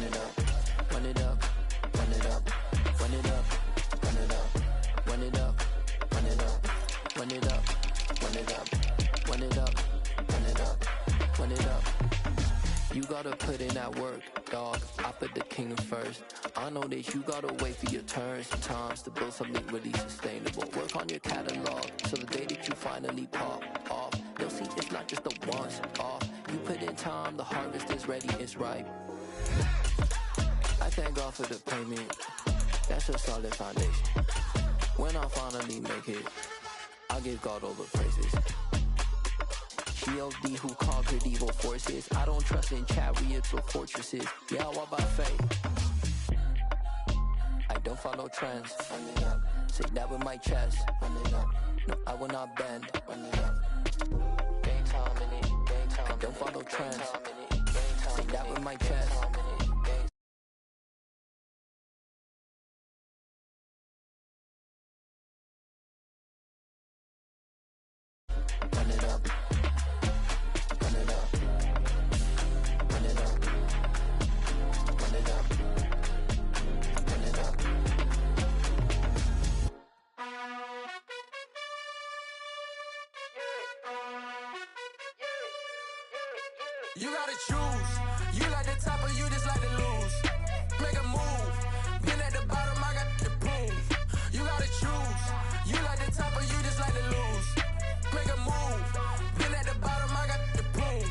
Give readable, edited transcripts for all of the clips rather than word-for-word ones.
it up, run it up, run it up, run it up, run it up, run it up, run it up, run it up, run it up, run it up, run it up, run it up. You gotta put in that work, dog. I put the kingdom first. I know that you gotta wait for your turn sometimes to build something really sustainable. Work on your catalog so the day that you finally pop off, they'll see it's not just a once off. You put in time, the harvest is ready, it's ripe. I thank God for the payment. That's a solid foundation. When I finally make it, I give God all the praises. G.O.D. who conquered evil forces. I don't trust in chariots or fortresses. Yeah, I walk by faith. I don't follow trends. Run it up. Say that with my chest. Run it up. No, I will not bend. Run it up. Game time in it. Game time. I don't follow trends. Say that with my chest. Run it up. You gotta choose. You like the top or you just like to lose. Make a move. Been at the bottom, I got the proof. You gotta choose. You like the top or you just like to lose. Make a move. Been at the bottom, I got the proof.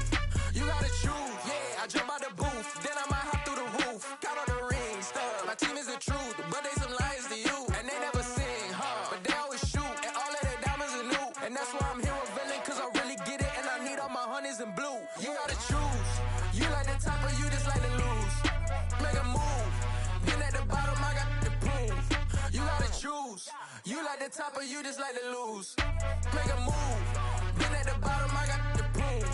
You gotta choose. Yeah, I jump out the booth. Then I might hop through the roof. Count all the rings, stuff. My team is the truth, but they some liars to you. And they never sing, but they always shoot. And all of their diamonds are new. And that's why I'm here with villain, cause I really get it. And I need all my honeys in blue. You gotta choose. You like the top or you just like to lose. Make a move. Been at the bottom, I got the proof. You gotta choose. You like the top or you just like to lose. Make a move. Been at the bottom, I got the proof.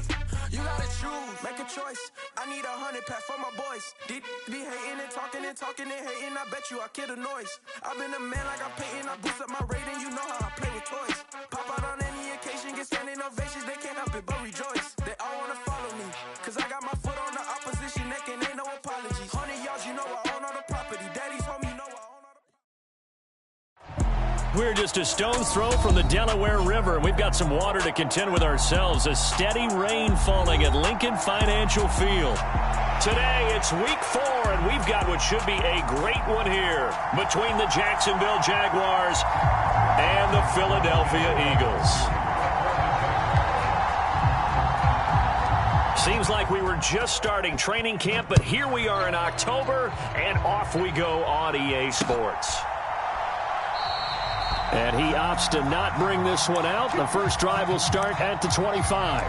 You gotta choose. Make a choice. I need 100 pack for my boys. Be hating and talking and hating. I bet you I kill the noise. I've been a man like I'm painting. I boost up my rating. You know how I play with toys. Pop out on any occasion, get standing ovations. They can't help it but rejoice. They all wanna follow me, cause I got my foot on the opposition neck and ain't no apologies. 100 yards, you know I own all the property. Daddy's home, you know I own all the... We're just a stone's throw from the Delaware River. We've got some water to contend with ourselves. A steady rain falling at Lincoln Financial Field. Today, it's week 4, and we've got what should be a great one here between the Jacksonville Jaguars and the Philadelphia Eagles. Seems like we were just starting training camp, but here we are in October, and off we go on EA Sports. And he opts to not bring this one out. The first drive will start at the 25.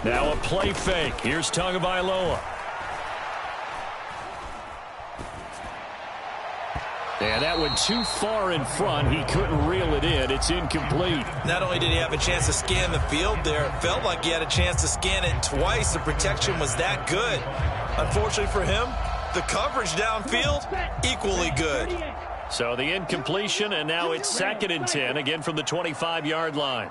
Now a play fake. Here's Tagovailoa. And that went too far in front. He couldn't reel it in. It's incomplete. Not only did he have a chance to scan the field there, it felt like he had a chance to scan it twice. The protection was that good. Unfortunately for him, the coverage downfield, equally good. So the incompletion, and now it's 2nd and 10, again from the 25-yard line.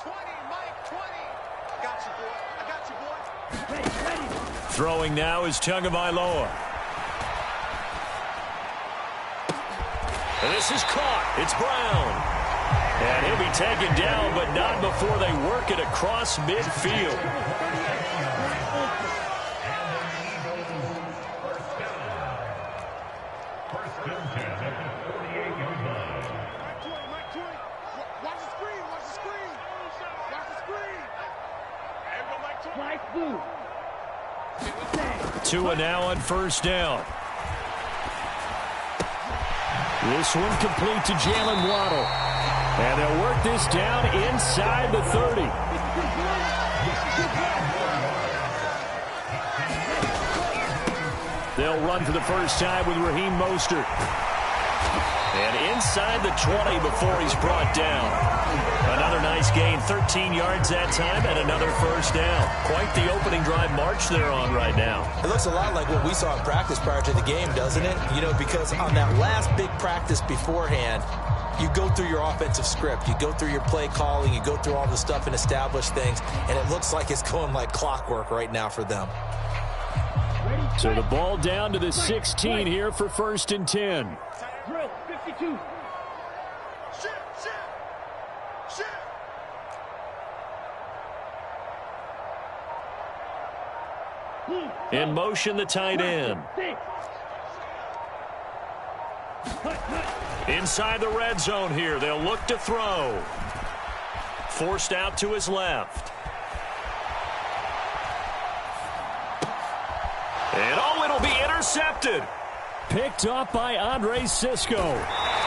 Throwing now is Tagovailoa. And this is caught. It's Brown. And he'll be taken down, but not before they work it across midfield. Tua now on first down. This one complete to Jalen Waddle. And they'll work this down inside the 30. They'll run for the first time with Raheem Mostert. And inside the 20 before he's brought down. Another nice gain, 13 yards that time, and another first down. Quite the opening drive march they're on right now. It looks a lot like what we saw in practice prior to the game, doesn't it? You know, because on that last big practice beforehand, you go through your offensive script. You go through your play calling. You go through all the stuff and establish things. And it looks like it's going like clockwork right now for them. So the ball down to the 16 here for 1st and 10. Drill, 52. In motion, the tight end. Inside the red zone here. They'll look to throw. Forced out to his left. And oh, it'll be intercepted. Picked off by Andre Sisco.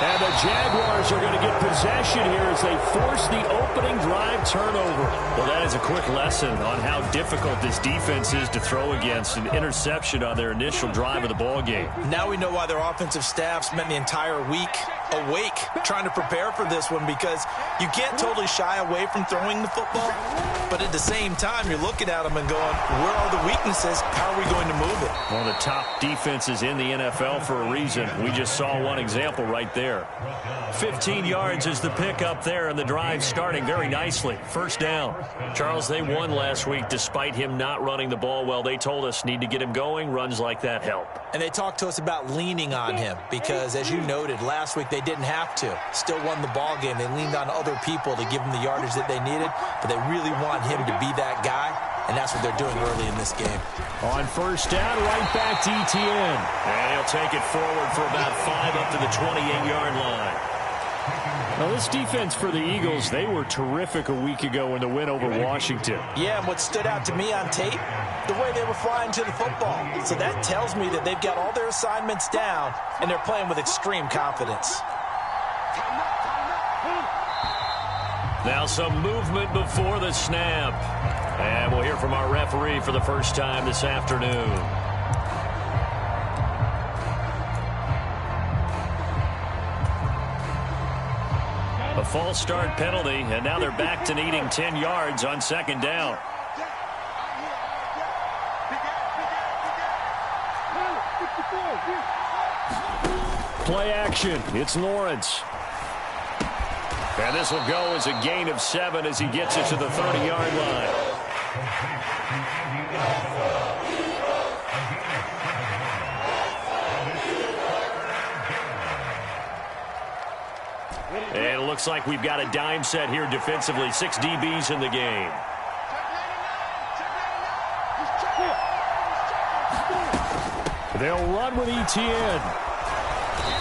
And the Jaguars are going to get possession here as they force the opening drive turnover. Well, that is a quick lesson on how difficult this defense is to throw against. An interception on their initial drive of the ball game. Now we know why their offensive staff spent the entire week awake trying to prepare for this one, because you can't totally shy away from throwing the football, but at the same time you're looking at them and going, where are the weaknesses? How are we going to move it? One of the top defenses in the NFL for a reason. We just saw one example right there. 15 yards is the pickup there, and the drive starting very nicely. First down. Charles, they won last week despite him not running the ball well. They told us need to get him going. Runs like that help. And they talked to us about leaning on him because, as you noted, last week they didn't have to. Still won the ball game. They leaned on other people to give them the yardage that they needed, but they really want him to be that guy, and that's what they're doing early in this game. On first down, right back to Etienne. And he'll take it forward for about 5 up to the 28-yard line. Now, this defense for the Eagles, they were terrific a week ago in the win over Washington. Yeah, and what stood out to me on tape, the way they were flying to the football. So that tells me that they've got all their assignments down, and they're playing with extreme confidence. Now some movement before the snap. And we'll hear from our referee for the first time this afternoon. A false start penalty, and now they're back to needing 10 yards on second down. Play action. It's Lawrence. And this will go as a gain of 7 as he gets it to the 30-yard line. And it looks like we've got a dime set here defensively. 6 DBs in the game. They'll run with Etienne.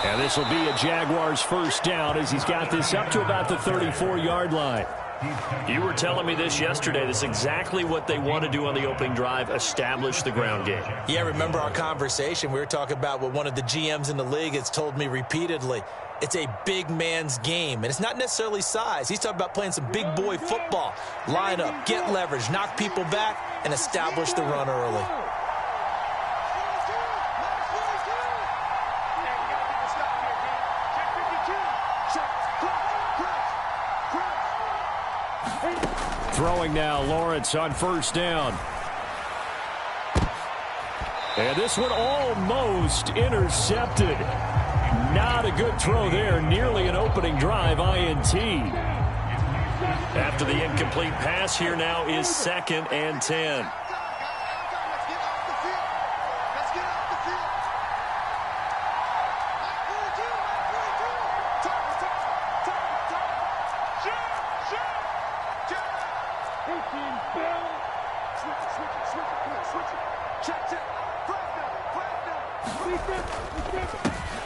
And this will be a Jaguars first down as he's got this up to about the 34-yard line. You were telling me this yesterday. This is exactly what they want to do on the opening drive, establish the ground game. Yeah, remember our conversation? We were talking about what one of the GMs in the league has told me repeatedly. It's a big man's game, and it's not necessarily size. He's talking about playing some big boy football. Line up, get leverage, knock people back, and establish the run early. Throwing now, Lawrence on first down. And this one almost intercepted. Not a good throw there. Nearly an opening drive INT. After the incomplete pass, here now is 2nd and 10.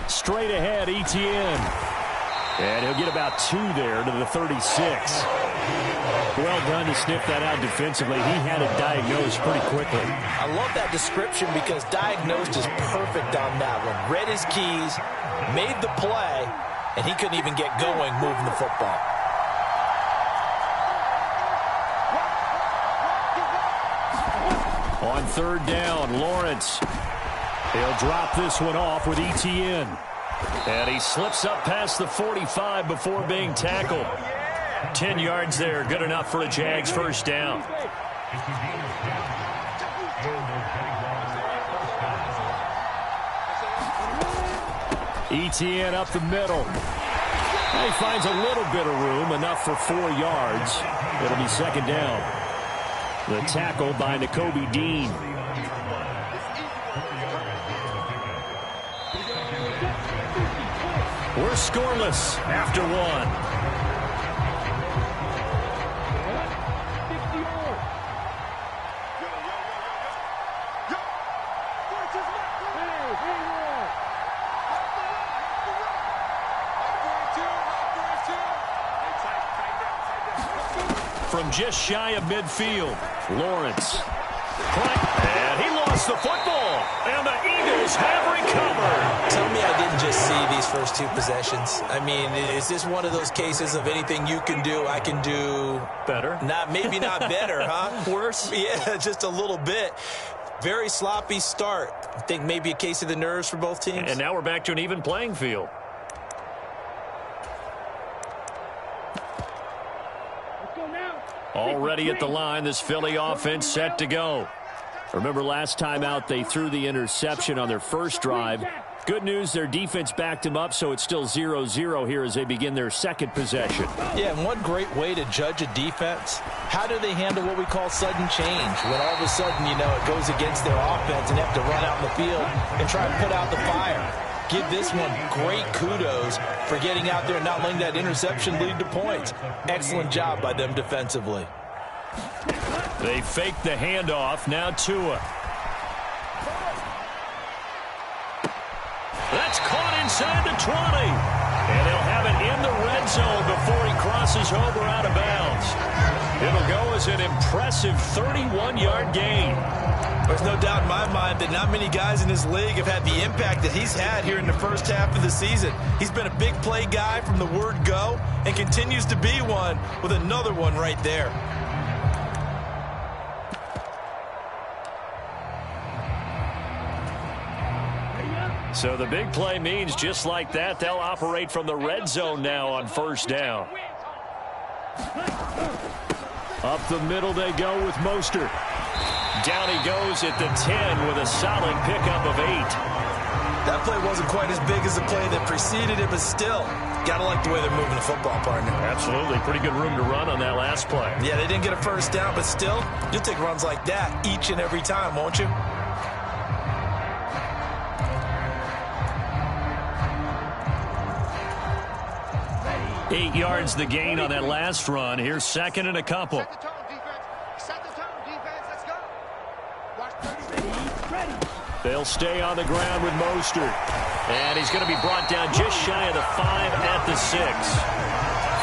Straight ahead, Etienne. And he'll get about 2 there to the 36. Well done to sniff that out defensively. He had it diagnosed pretty quickly. I love that description because diagnosed is perfect on that one. Read his keys, made the play, and he couldn't even get going moving the football. On third down, Lawrence. He'll drop this one off with ETN. And he slips up past the 45 before being tackled. 10 yards there, good enough for a Jags first down. ETN up the middle. He finds a little bit of room, enough for 4 yards. It'll be second down. The tackle by Nakobe Dean. We're scoreless after one. From just shy of midfield, Lawrence. And he lost the football. And the Eagles have recovered. Tell me I didn't just see these first 2 possessions. I mean, is this one of those cases of anything you can do, I can do better? Maybe not better, huh? Worse? Yeah, just a little bit. Very sloppy start. I think maybe a case of the nerves for both teams. And now we're back to an even playing field. Already at the line, this Philly offense set to go. Remember last time out, they threw the interception on their first drive. Good news, their defense backed him up, so it's still 0-0 here as they begin their second possession. Yeah, and one great way to judge a defense, how do they handle what we call sudden change? When all of a sudden, you know, it goes against their offense and they have to run out in the field and try to put out the fire. Give this one great kudos for getting out there and not letting that interception lead to points. Excellent job by them defensively. They fake the handoff. Now Tua. That's caught inside the 20. And he'll have it in the red zone before he crosses over out of bounds. It'll go as an impressive 31-yard gain. There's no doubt in my mind that not many guys in this league have had the impact that he's had here in the first half of the season. He's been a big play guy from the word go and continues to be one with another one right there. So the big play means just like that, they'll operate from the red zone now on first down. Up the middle they go with Mostert. Down he goes at the 10 with a solid pickup of 8. That play wasn't quite as big as the play that preceded it, but still, got to like the way they're moving the football, partner. Absolutely. Pretty good room to run on that last play. Yeah, they didn't get a first down, but still, you'll take runs like that each and every time, won't you? Eight yards the gain on that last run. Here's second and a couple. They'll stay on the ground with Mostert. And he's going to be brought down just shy of the 5 at the 6.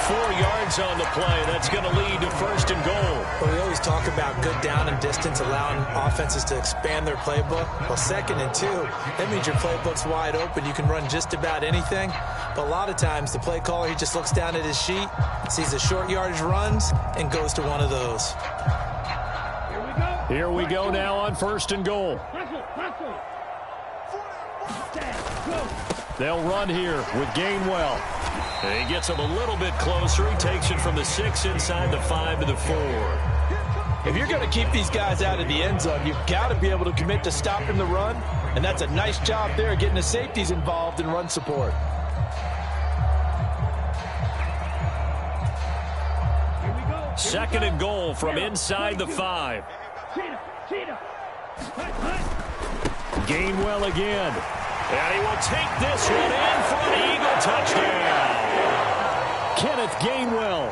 4 yards on the play. That's going to lead to first and goal. Well, we always talk about good down and distance, allowing offenses to expand their playbook. Well, second and 2, that means your playbook's wide open. You can run just about anything. But a lot of times, the play caller, he just looks down at his sheet, sees the short yardage runs, and goes to one of those. Here we go now on first and goal. They'll run here with Gainwell. And he gets him a little bit closer. He takes it from the 6 inside the 5 to the 4. If you're going to keep these guys out of the end zone, you've got to be able to commit to stopping the run. And that's a nice job there, getting the safeties involved in run support. Second and goal from inside the 5. Gainwell again. And he will take this one in for an Eagle touchdown. Kenneth Gainwell,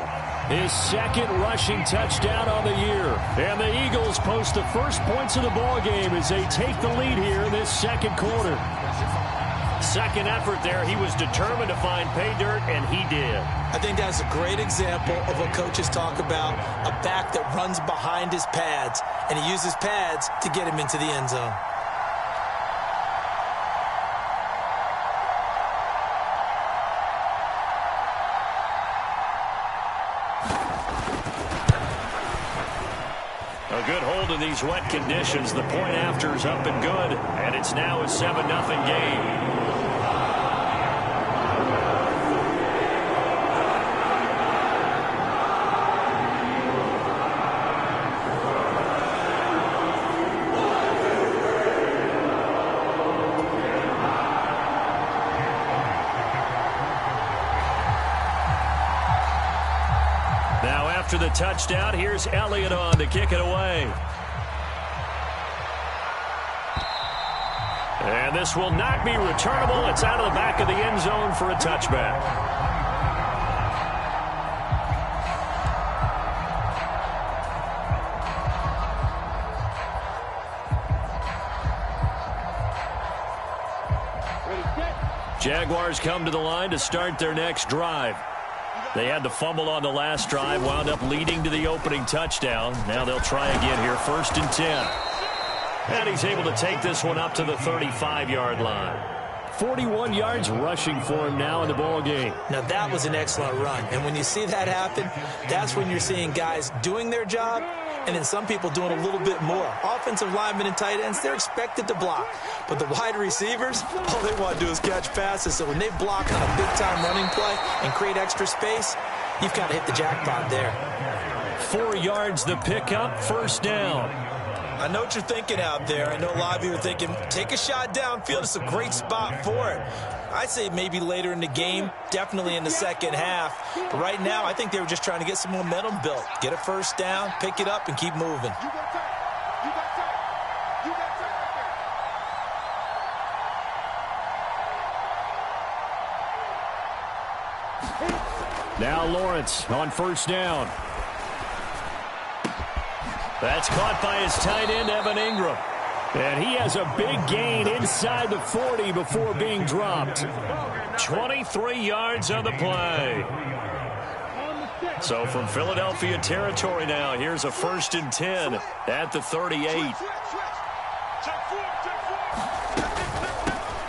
his second rushing touchdown on the year. And the Eagles post the first points of the ball game as they take the lead here in this second quarter. second effort there. He was determined to find pay dirt, and he did. I think that's a great example of what coaches talk about, a back that runs behind his pads, and he uses pads to get him into the end zone. A good hold of these wet conditions. The point after is up and good, and it's now a 7-0 game. After the touchdown, here's Elliott on to kick it away. And this will not be returnable. It's out of the back of the end zone for a touchback. Jaguars come to the line to start their next drive. They had the fumble on the last drive, wound up leading to the opening touchdown. Now they'll try again here, 1st and 10. And he's able to take this one up to the 35-yard line. 41 yards rushing for him now in the ball game. Now that was an excellent run. And when you see that happen, that's when you're seeing guys doing their job and then some people doing a little bit more. Offensive linemen and tight ends, they're expected to block. But the wide receivers, all they want to do is catch passes. So when they block on a big-time running play and create extra space, you've got to hit the jackpot there. 4 yards the pickup, 1st down. I know what you're thinking out there. I know a lot of you are thinking, take a shot downfield. It's a great spot for it. I'd say maybe later in the game, definitely in the second half. But right now, I think they were just trying to get some momentum built. Get a 1st down, pick it up, and keep moving. Now Lawrence on 1st down. That's caught by his tight end, Evan Ingram. And he has a big gain inside the 40 before being dropped. 23 yards on the play. So from Philadelphia territory now, here's a 1st and 10 at the 38.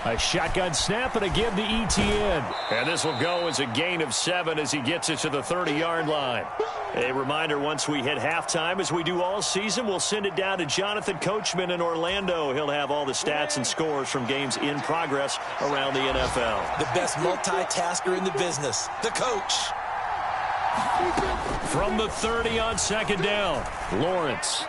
A shotgun snap and a give to Etienne. And this will go as a gain of 7 as he gets it to the 30-yard line. A reminder, once we hit halftime, as we do all season, we'll send it down to Jonathan Coachman in Orlando. He'll have all the stats and scores from games in progress around the NFL. The best multitasker in the business, the coach. From the 30 on 2nd down, Lawrence.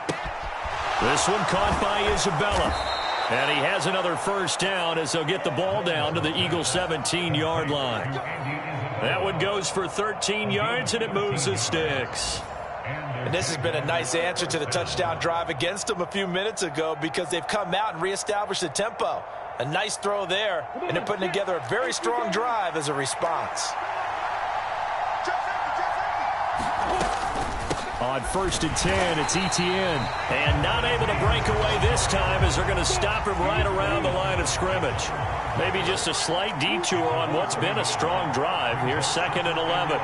This one caught by Isabella. And he has another 1st down as they'll get the ball down to the Eagles' 17-yard line. That one goes for 13 yards, and it moves the sticks. And this has been a nice answer to the touchdown drive against them a few minutes ago because they've come out and reestablished the tempo. A nice throw there, and they're putting together a very strong drive as a response. On 1st and 10, it's Etienne. And not able to break away this time as they're going to stop him right around the line of scrimmage. Maybe just a slight detour on what's been a strong drive. Here's 2nd and 11.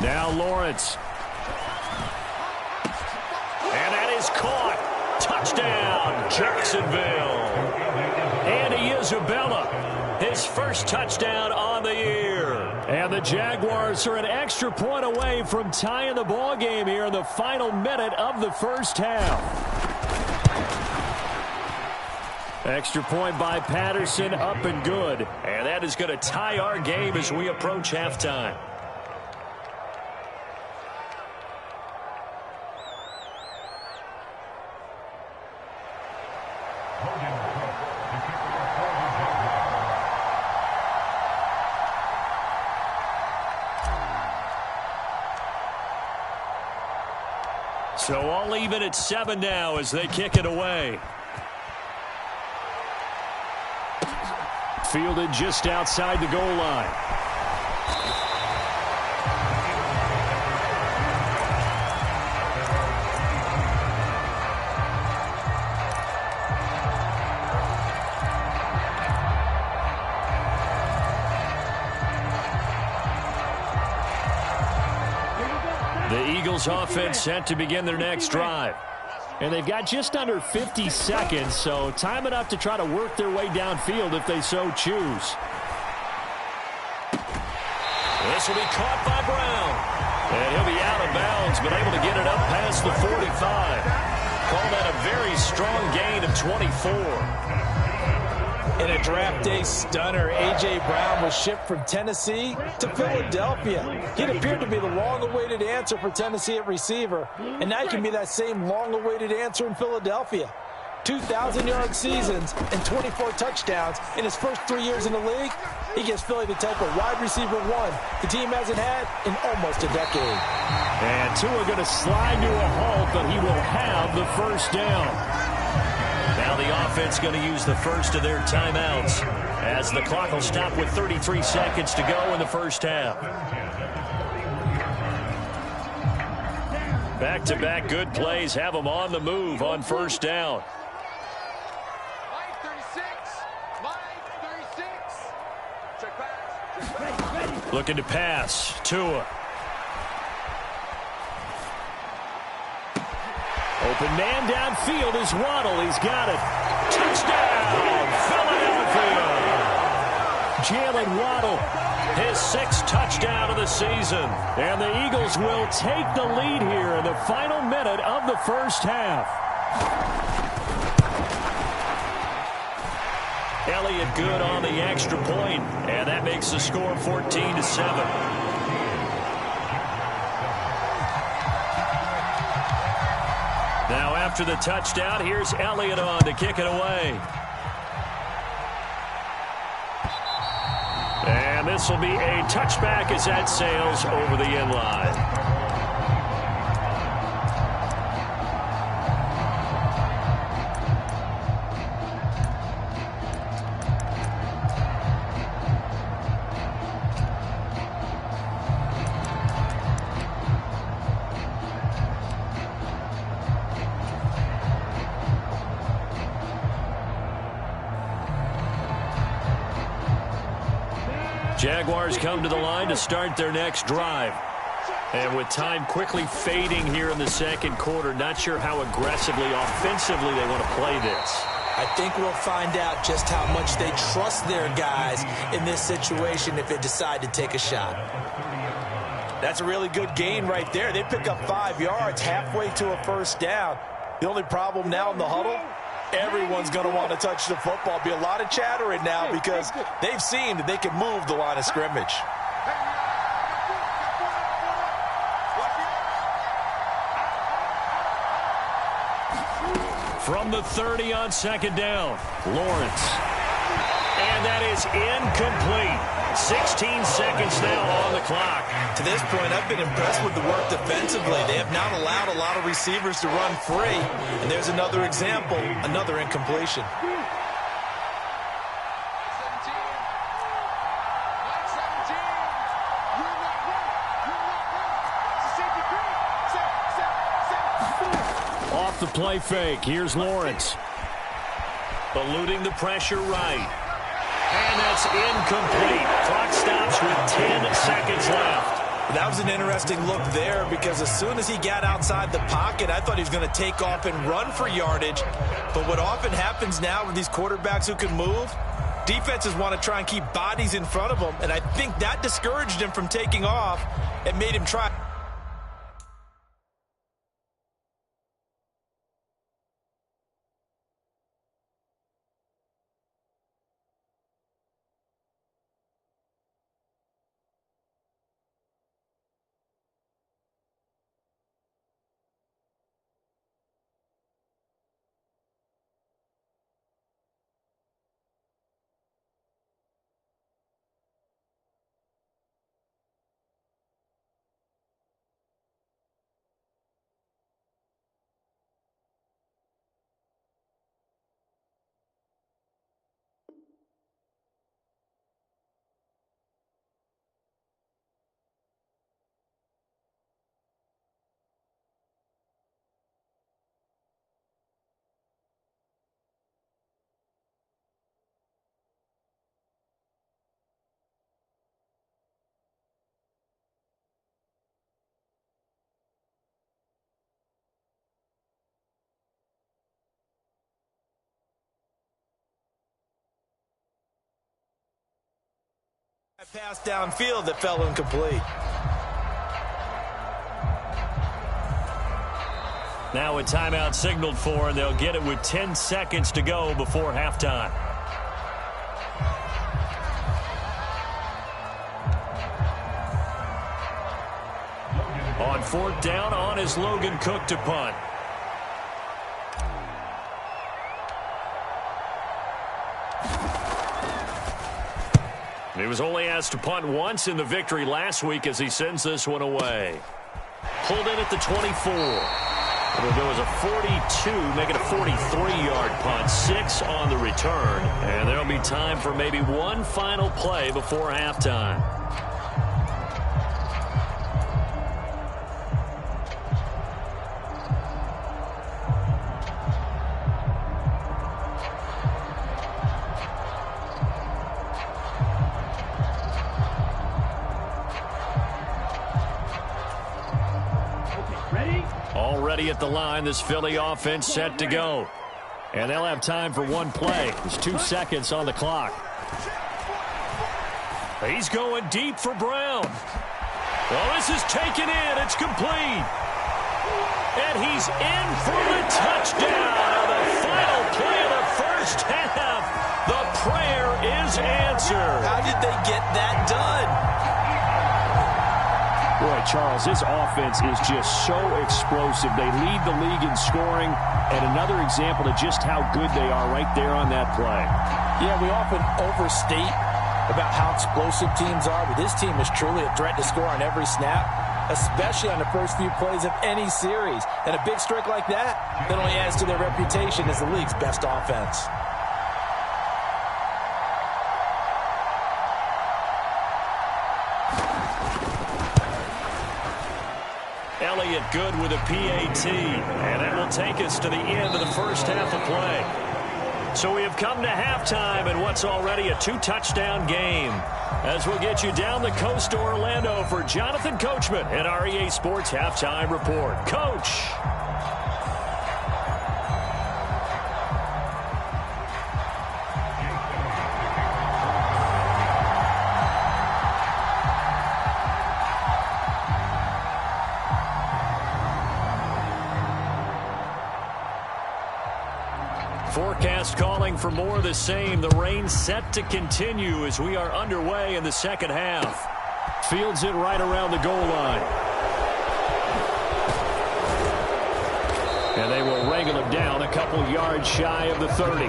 Now Lawrence. And that is caught. Touchdown, Jacksonville. Andy Isabella, his 1st touchdown on the year. And the Jaguars are an extra point away from tying the ball game here in the final minute of the 1st half. Extra point by Patterson, up and good. And that is going to tie our game as we approach halftime. So all even at 7 now as they kick it away. Fielded just outside the goal line. The Eagles offense set to begin their next drive. And they've got just under 50 seconds, so time enough to try to work their way downfield if they so choose. This will be caught by Brown. And he'll be out of bounds, but able to get it up past the 45. Call that a very strong gain of 24. In a draft day stunner, A.J. Brown was shipped from Tennessee to Philadelphia. He'd appeared to be the long-awaited answer for Tennessee at receiver, and now he can be that same long-awaited answer in Philadelphia. 2,000-yard seasons and 24 touchdowns in his first 3 years in the league. He gives Philly the type of wide receiver one the team hasn't had in almost a decade. And Tua going to slide to a halt, but he will have the first down. Now the offense going to use the first of their timeouts as the clock will stop with 33 seconds to go in the first half. Back-to-back good plays have them on the move on first down. Looking to pass. Tua. Open man downfield is Waddle. He's got it. Touchdown, Philadelphia. Jalen Waddle, his 6th touchdown of the season. And the Eagles will take the lead here in the final minute of the first half. Elliott good on the extra point, and that makes the score 14-7. Now after the touchdown, here's Elliott on to kick it away. And this will be a touchback as that sails over the end line. Jaguars come to the line to start their next drive. And with time quickly fading here in the second quarter, not sure how aggressively, offensively they want to play this. I think we'll find out just how much they trust their guys in this situation if they decide to take a shot. That's a really good gain right there. They pick up 5 yards halfway to a first down. The only problem now in the huddle, everyone's going to want to touch the football. Be a lot of chattering now because they've seen that they can move the line of scrimmage. From the 30 on second down, Lawrence. And that is incomplete. 16 seconds now on the clock. To this point, I've been impressed with the work defensively. They have not allowed a lot of receivers to run free. And there's another example, another incompletion. Off the play fake, here's Lawrence. Eluding the pressure right. And that's incomplete. Clock stops with 10 seconds left. That was an interesting look there because as soon as he got outside the pocket, I thought he was going to take off and run for yardage. But what often happens now with these quarterbacks who can move, defenses want to try and keep bodies in front of them. And I think that discouraged him from taking off and made him try. Pass downfield that fell incomplete. Now a timeout signaled for, and they'll get it with 10 seconds to go before halftime. On fourth down, on is Logan Cook to punt. He was only asked to punt once in the victory last week as he sends this one away. Pulled in at the 24. It'll go as a 42, make it a 43-yard punt. 6 on the return. And there'll be time for maybe one final play before halftime. Already at the line, this Philly offense set to go. And they'll have time for one play. There's 2 seconds on the clock. He's going deep for Brown. Well, this is taken in. It's complete. And he's in for the touchdown. The final play of the first half. The prayer is answered. How did they get that done? Boy, Charles, this offense is just so explosive. They lead the league in scoring, and another example of just how good they are right there on that play. Yeah, we often overstate about how explosive teams are, but this team is truly a threat to score on every snap, especially on the first few plays of any series. And a big streak like that only adds to their reputation as the league's best offense. Elliott good with a PAT, and that will take us to the end of the first half of play. So we have come to halftime in what's already a 2-touchdown game. As we'll get you down the coast to Orlando for Jonathan Coachman at our EA Sports Halftime Report. Coach. Forecast calling for more of the same. The rain set to continue as we are underway in the second half. Fields it right around the goal line. And they will wrangle him down a couple yards shy of the 30.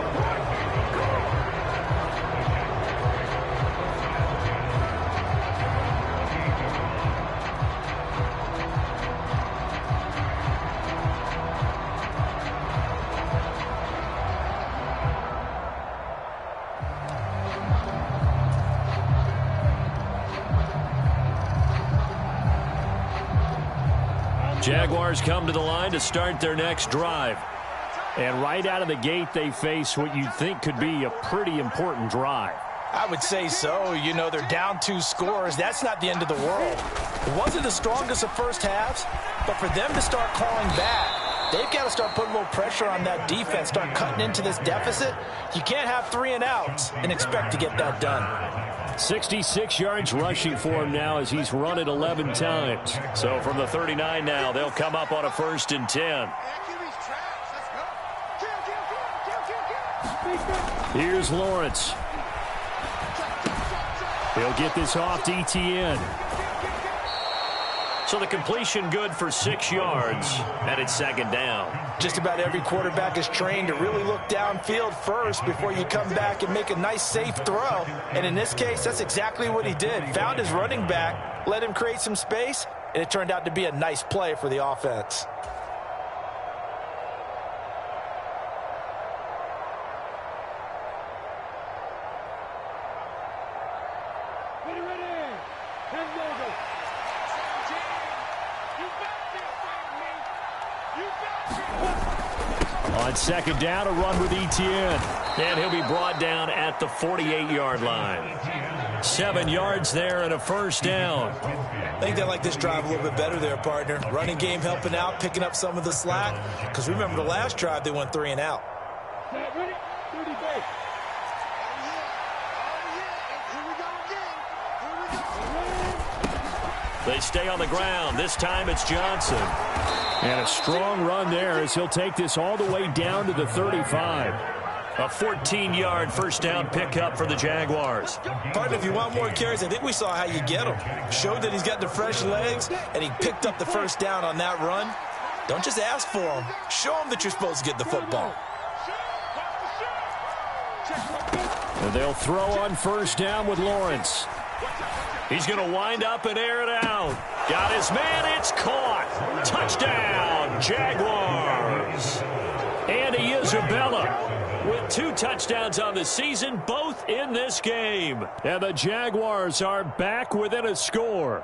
Jaguars come to the line to start their next drive. And right out of the gate, they face what you'd think could be a pretty important drive. I would say so. You know, they're down 2 scores. That's not the end of the world. It wasn't the strongest of first halves, but for them to start calling back, they've got to start putting a little pressure on that defense, start cutting into this deficit. You can't have 3 and outs and expect to get that done. 66 yards rushing for him now as he's run it 11 times. So from the 39 now, they'll come up on a 1st and 10. Here's Lawrence. He'll get this off to Etienne. So the completion good for 6 yards, and it's 2nd down. Just about every quarterback is trained to really look downfield first before you come back and make a nice, safe throw. And in this case, that's exactly what he did. Found his running back, let him create some space, and it turned out to be a nice play for the offense. On 2nd down, a run with Etienne. And he'll be brought down at the 48-yard line. 7 yards there and a 1st down. I think they like this drive a little bit better there, partner. Running game helping out, picking up some of the slack. Because remember the last drive, they went 3 and out. They stay on the ground. This time it's Johnson. And a strong run there as he'll take this all the way down to the 35. A 14-yard first down pickup for the Jaguars. Partner, if you want more carries, I think we saw how you get him. Showed that he's got the fresh legs, and he picked up the first down on that run. Don't just ask for him. Show him that you're supposed to get the football. And they'll throw on first down with Lawrence. He's going to wind up and air it out. Got his man. It's caught. Touchdown, Jaguars. Andy Isabella with 2 touchdowns on the season, both in this game. And the Jaguars are back within a score.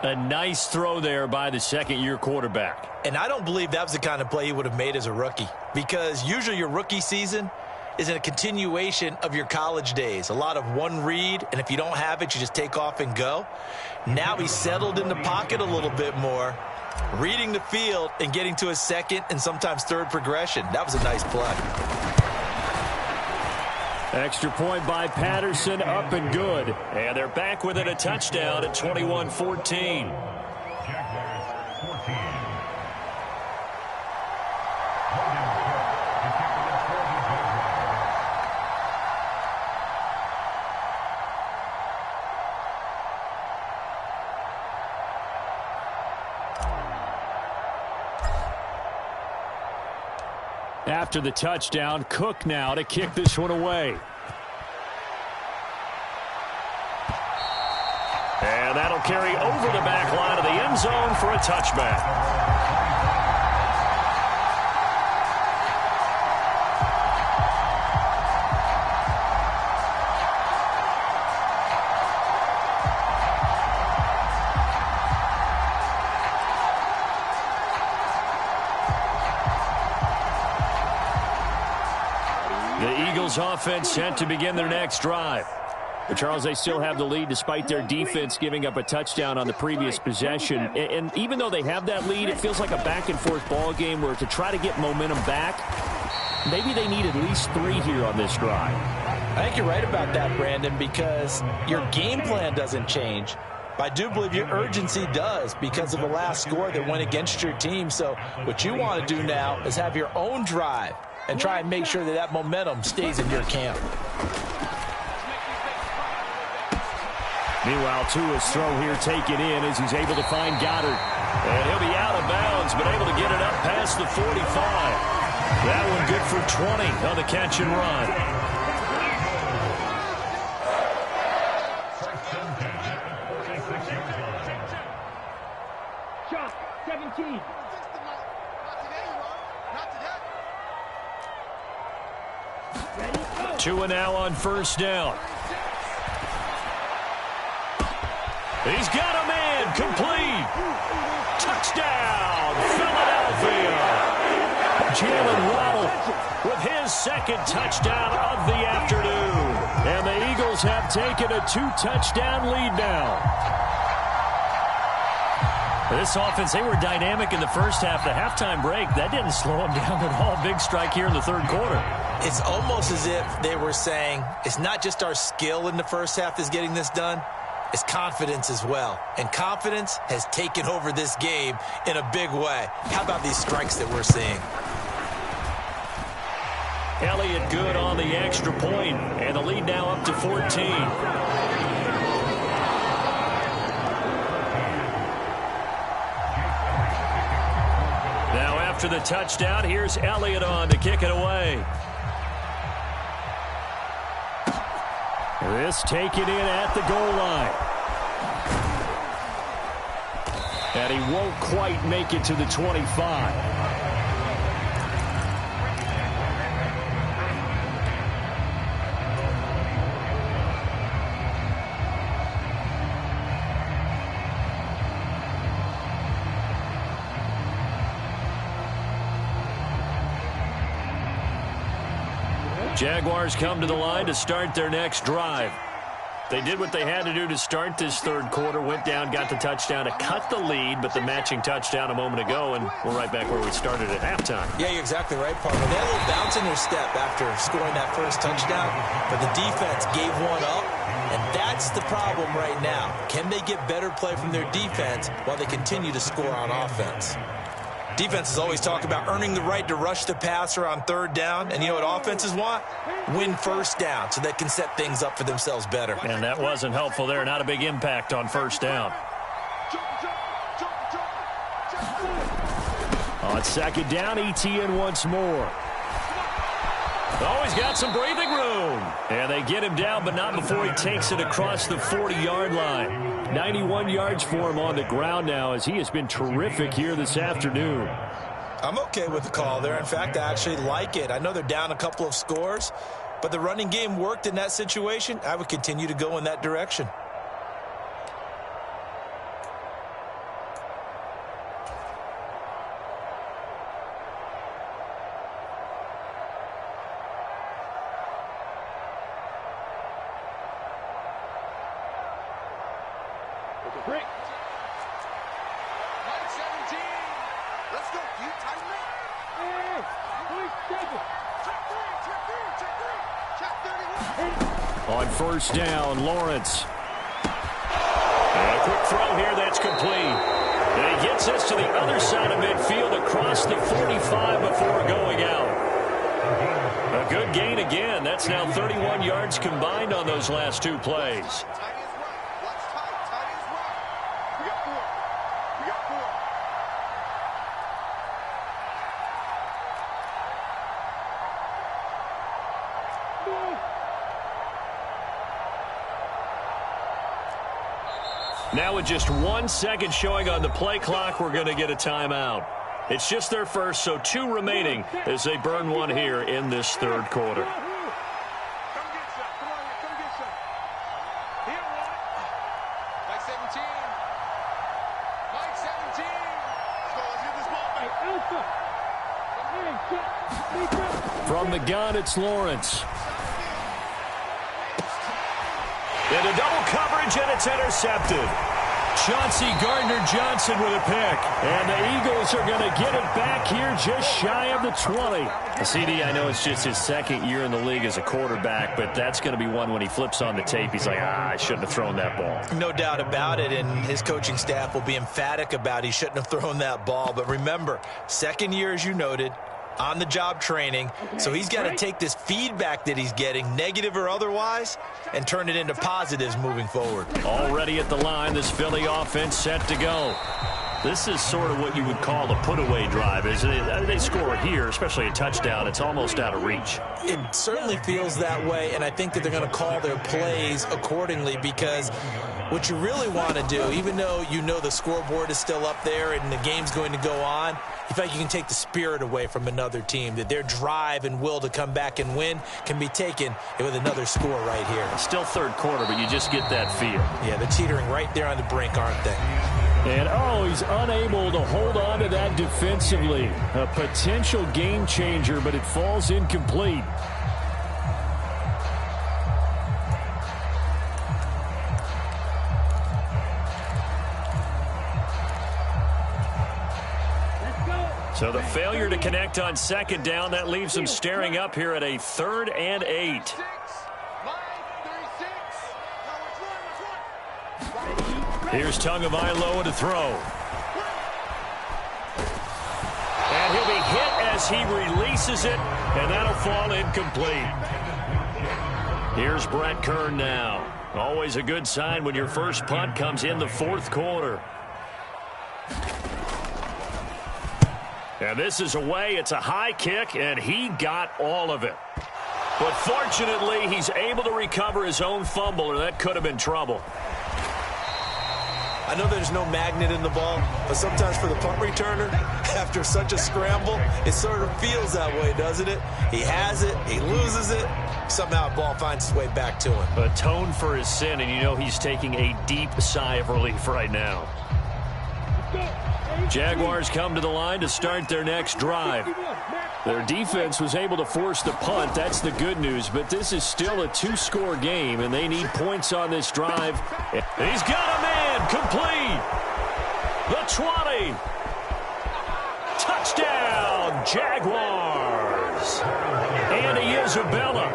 A nice throw there by the second-year quarterback. And I don't believe that was the kind of play he would have made as a rookie, because usually your rookie season is in a continuation of your college days. A lot of one read, and if you don't have it, you just take off and go. Now he's settled in the pocket a little bit more, reading the field and getting to his second and sometimes third progression. That was a nice play. Extra point by Patterson, up and good. And they're back within a touchdown at 21-14. After the touchdown, Cook now to kick this one away. And that'll carry over the back line of the end zone for a touchback. Offense set to begin their next drive. But Charles, they still have the lead despite their defense giving up a touchdown on the previous possession. And even though they have that lead, it feels like a back-and-forth ball game where to try to get momentum back, maybe they need at least 3 here on this drive. I think you're right about that, Brandon, because your game plan doesn't change. But I do believe your urgency does because of the last score that went against your team. So what you want to do now is have your own drive and try and make sure that that momentum stays in your camp. Meanwhile, Tua's throw here taken in as he's able to find Goddard. And he'll be out of bounds, but able to get it up past the 45. That one good for 20 on the catch and run. Shot 17. Tua now on first down. He's got a man complete. Touchdown, Philadelphia. Jalen Waddle with his second touchdown of the afternoon. And the Eagles have taken a 2-touchdown lead now. This offense, they were dynamic in the first half. The halftime break, that didn't slow them down at all. Big strike here in the third quarter. It's almost as if they were saying, it's not just our skill in the first half that's getting this done, it's confidence as well. And confidence has taken over this game in a big way. How about these strikes that we're seeing? Elliott good on the extra point, and the lead now up to 14. Now after the touchdown, here's Elliott on to kick it away. This taken in at the goal line. And he won't quite make it to the 25. Jaguars come to the line to start their next drive. They did what they had to do to start this third quarter, went down, got the touchdown to cut the lead, but the matching touchdown a moment ago, and we're right back where we started at halftime. Yeah, you're exactly right, partner. They had a little bounce in their step after scoring that first touchdown, but the defense gave one up, and that's the problem right now. Can they get better play from their defense while they continue to score on offense? Defenses always talk about earning the right to rush the passer on third down, and you know what offenses want? Win first down so they can set things up for themselves better. And that wasn't helpful there. Not a big impact on first down. On second down, ETN once more. Oh, he's got some breathing room. And they get him down, but not before he takes it across the 40-yard line. 91 yards for him on the ground now, as he has been terrific here this afternoon. I'm okay with the call there. In fact, I actually like it. I know they're down a couple of scores, but the running game worked in that situation. I would continue to go in that direction. Break. 17. Let's go. You tighten up. On first down, Lawrence. And a quick throw here that's complete. And he gets us to the other side of midfield across the 45 before going out. A good gain again. That's now 31 yards combined on those last two plays. Now with just 1 second showing on the play clock, we're going to get a timeout. It's just their first, so 2 remaining as they burn one here in this third quarter. Come get some. Come on, come get some. Here, Mike 17. Mike 17. Let's go. Let's get this ball back. From the gun, it's Lawrence. Into double coverage, and it's intercepted. Chauncey Gardner-Johnson with a pick. And the Eagles are going to get it back here just shy of the 20. CD, I know it's just his second year in the league as a quarterback, but that's going to be one when he flips on the tape. He's like, I shouldn't have thrown that ball. No doubt about it, and his coaching staff will be emphatic about he shouldn't have thrown that ball. But remember, second year, as you noted, on-the-job training, so he's got to take this feedback that he's getting, negative or otherwise, and turn it into positives moving forward. Already at the line, this Philly offense set to go. This is sort of what you would call a put-away drive, isn't it? They score here, especially a touchdown. It's almost out of reach. It certainly feels that way, and I think that they're going to call their plays accordingly, because what you really want to do, even though you know the scoreboard is still up there and the game's going to go on, in fact, you can take the spirit away from another team, that their drive and will to come back and win can be taken with another score right here. Still third quarter, but you just get that feel. Yeah, they're teetering right there on the brink, aren't they? And, he's unable to hold on to that defensively. A potential game changer, but it falls incomplete. So the failure to connect on second down, that leaves them staring up here at a 3rd and 8. Here's Tagovailoa to throw. And he'll be hit as he releases it, and that'll fall incomplete. Here's Brett Kern now. Always a good sign when your first punt comes in the 4th quarter. And this is away. It's a high kick, and he got all of it. But fortunately, he's able to recover his own fumble, or that could have been trouble. I know there's no magnet in the ball, but sometimes for the punt returner, after such a scramble, it sort of feels that way, doesn't it? He has it, he loses it, somehow the ball finds its way back to him. Atone for his sin, and you know he's taking a deep sigh of relief right now. Jaguars come to the line to start their next drive. Their defense was able to force the punt. That's the good news. But this is still a two-score game, and they need points on this drive. He's got a man complete. The 20. Touchdown, Jaguars. Andy Isabella,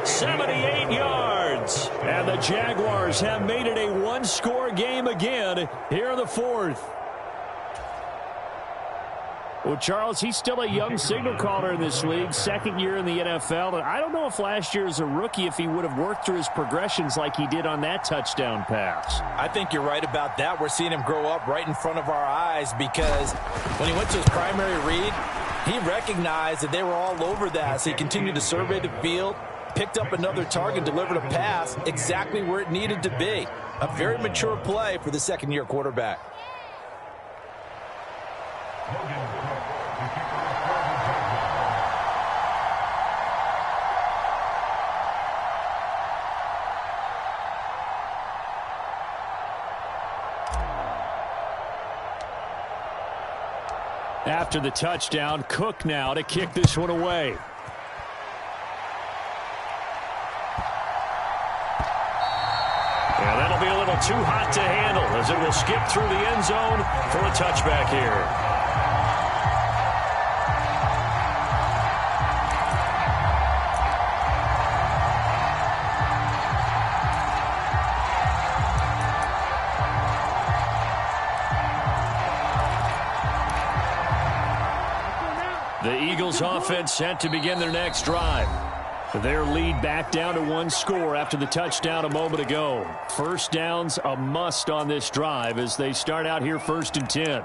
78 yards. And the Jaguars have made it a one-score game again here in the fourth. Well, Charles, he's still a young signal caller in this league, second year in the NFL. And I don't know if last year as a rookie, if he would have worked through his progressions like he did on that touchdown pass. I think you're right about that. We're seeing him grow up right in front of our eyes because when he went to his primary read, he recognized that they were all over that. So he continued to survey the field, picked up another target, delivered a pass exactly where it needed to be. A very mature play for the second-year quarterback. After the touchdown, Cook now to kick this one away. And that'll be a little too hot to handle as it will skip through the end zone for a touchback here. The Eagles offense set to begin their next drive. Their lead back down to one score after the touchdown a moment ago. First down's a must on this drive as they start out here 1st and 10.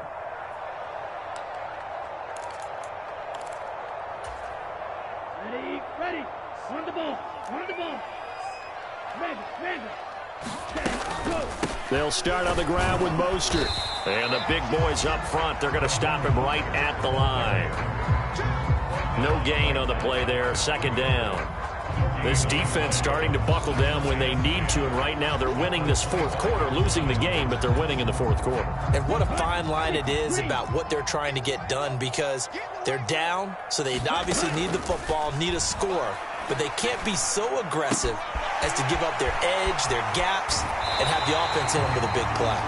Ready. On the ball. Ready. Go. They'll start on the ground with Mostert. And the big boys up front, they're going to stop him right at the line. No gain on the play there, second down. This defense starting to buckle down when they need to, and right now they're winning this fourth quarter, losing the game, but they're winning in the fourth quarter. And what a fine line it is about what they're trying to get done because they're down, so they obviously need the football, need a score, but they can't be so aggressive as to give up their edge, their gaps, and have the offense hit them with a big play.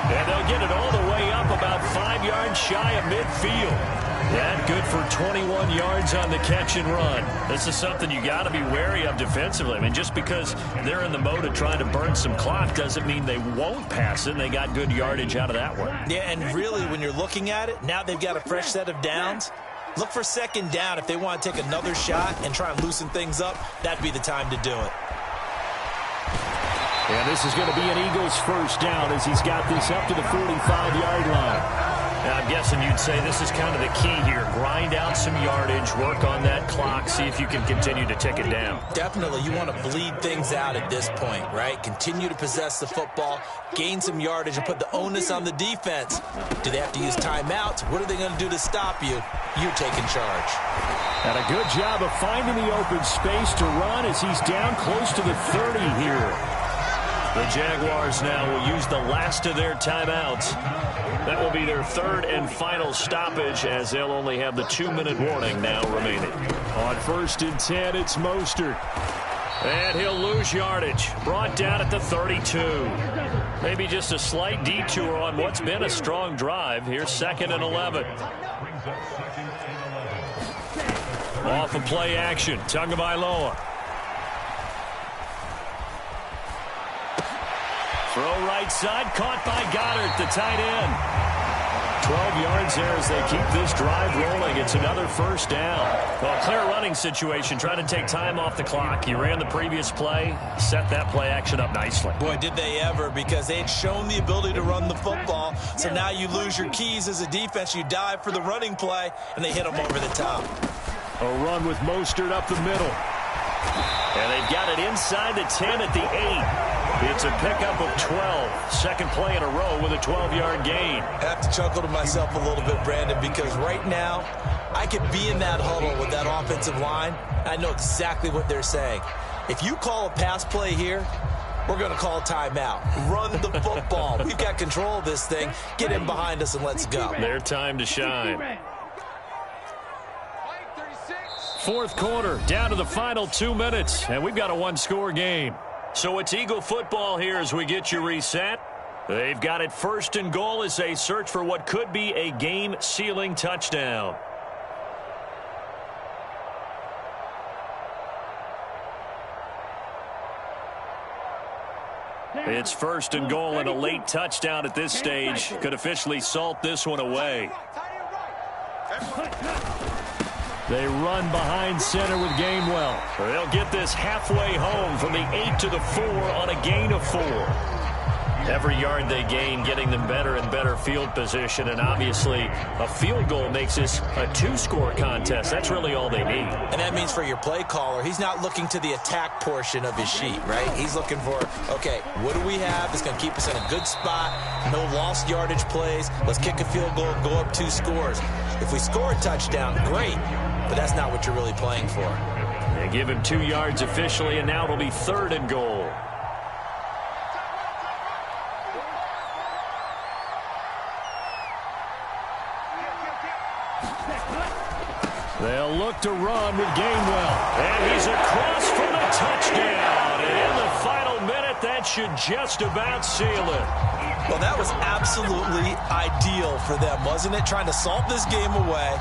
And they'll get it all the way up about 5 yards shy of midfield. That good for 21 yards on the catch and run. This is something you got to be wary of defensively. I mean, just because they're in the mode of trying to burn some clock doesn't mean they won't pass it. And they got good yardage out of that one. Yeah, and really, when you're looking at it, now they've got a fresh set of downs. Look for second down. If they want to take another shot and try and loosen things up, that'd be the time to do it. And this is going to be an Eagles first down as he's got this up to the 45-yard line. Now, I'm guessing you'd say this is kind of the key here. Grind out some yardage, work on that clock, see if you can continue to tick it down. Definitely. You want to bleed things out at this point, right? Continue to possess the football, gain some yardage, and put the onus on the defense. Do they have to use timeouts? What are they going to do to stop you? You're taking charge. And a good job of finding the open space to run as he's down close to the 30 here. The Jaguars now will use the last of their timeouts. That will be their third and final stoppage as they'll only have the 2-minute warning now remaining. On 1st and 10, it's Mostert. And he'll lose yardage. Brought down at the 32. Maybe just a slight detour on what's been a strong drive. Here's 2nd and 11. Off of play action. Tagovailoa. Throw right side, caught by Goddard, the tight end. 12 yards there as they keep this drive rolling. It's another first down. Well, clear running situation, trying to take time off the clock. You ran the previous play, set that play action up nicely. Boy, did they ever, because they had shown the ability to run the football. So now you lose your keys as a defense. You dive for the running play, and they hit them over the top. A run with Mostert up the middle. And they've got it inside the 10 at the 8. It's a pickup of 12. Second play in a row with a 12-yard gain. I have to chuckle to myself a little bit, Brandon, because right now I could be in that huddle with that offensive line. I know exactly what they're saying. If you call a pass play here, we're going to call timeout. Run the football. We've got control of this thing. Get in behind us and let's go. Their time to shine. Fourth quarter, down to the final 2 minutes, and we've got a one-score game. So it's Eagle football here as we get you reset. They've got it first and goal as they search for what could be a game-sealing touchdown. It's first and goal, and a late touchdown at this stage could officially salt this one away. They run behind center with Gainwell. They'll get this halfway home from the 8 to the 4 on a gain of 4. Every yard they gain getting them better and better field position, and obviously a field goal makes this a two-score contest. That's really all they need. And that means for your play caller, he's not looking to the attack portion of his sheet, right? He's looking for, okay, what do we have that's going to keep us in a good spot? No lost yardage plays. Let's kick a field goal and go up 2 scores. If we score a touchdown, great, but that's not what you're really playing for. They give him 2 yards officially, and now it'll be third and goal. They'll look to run with Gainwell. And he's across for the touchdown. And in the final minute, that should just about seal it. Well, that was absolutely ideal for them, wasn't it? Trying to salt this game away.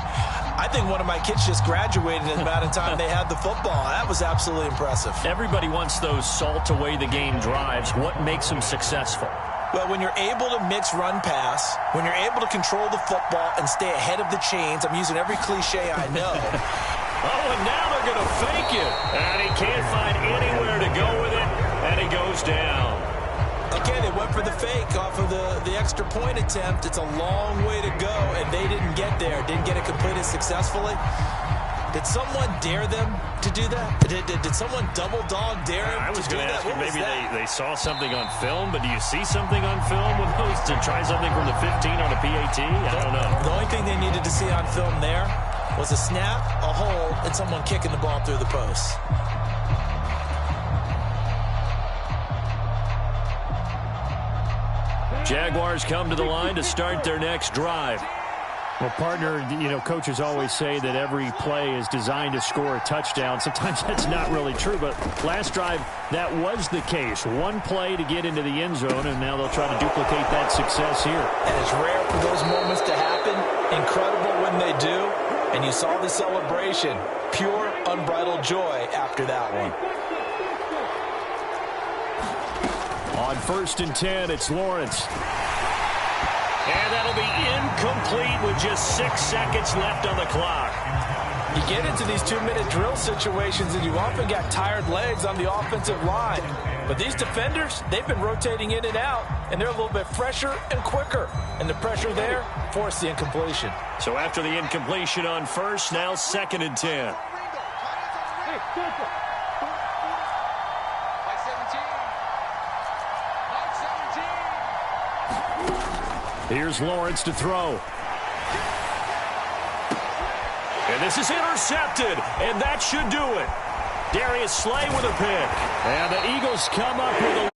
I think one of my kids just graduated in the amount of time they had the football. That was absolutely impressive. Everybody wants those salt away the game drives. What makes them successful? Well, when you're able to mix run-pass, when you're able to control the football and stay ahead of the chains, I'm using every cliche I know. Oh, and now they're going to fake it. And he can't find anywhere to go with it, and he goes down. Okay, they went for the fake off of the extra point attempt. It's a long way to go, and they didn't get there. Didn't get it completed successfully. Did someone dare them to do that? Did someone double dog dare them I was to do going to that? ask you, maybe they saw something on film, but do you see something on film with those to try something from the 15 on a PAT? I don't know. The only thing they needed to see on film there was a snap, a hold, and someone kicking the ball through the post. Jaguars come to the line to start their next drive. Well, partner, coaches always say that every play is designed to score a touchdown. Sometimes that's not really true, but last drive, that was the case. One play to get into the end zone, and now they'll try to duplicate that success here. And it's rare for those moments to happen. Incredible when they do. And you saw the celebration. Pure, unbridled joy after that one. On 1st and 10, it's Lawrence. And that'll be incomplete with just 6 seconds left on the clock. You get into these 2-minute drill situations, and you often got tired legs on the offensive line. But these defenders, they've been rotating in and out, and they're a little bit fresher and quicker. And the pressure there forced the incompletion. So after the incompletion on 1st, now 2nd and 10. Here's Lawrence to throw. And this is intercepted, and that should do it. Darius Slay with a pick. And the Eagles come up with a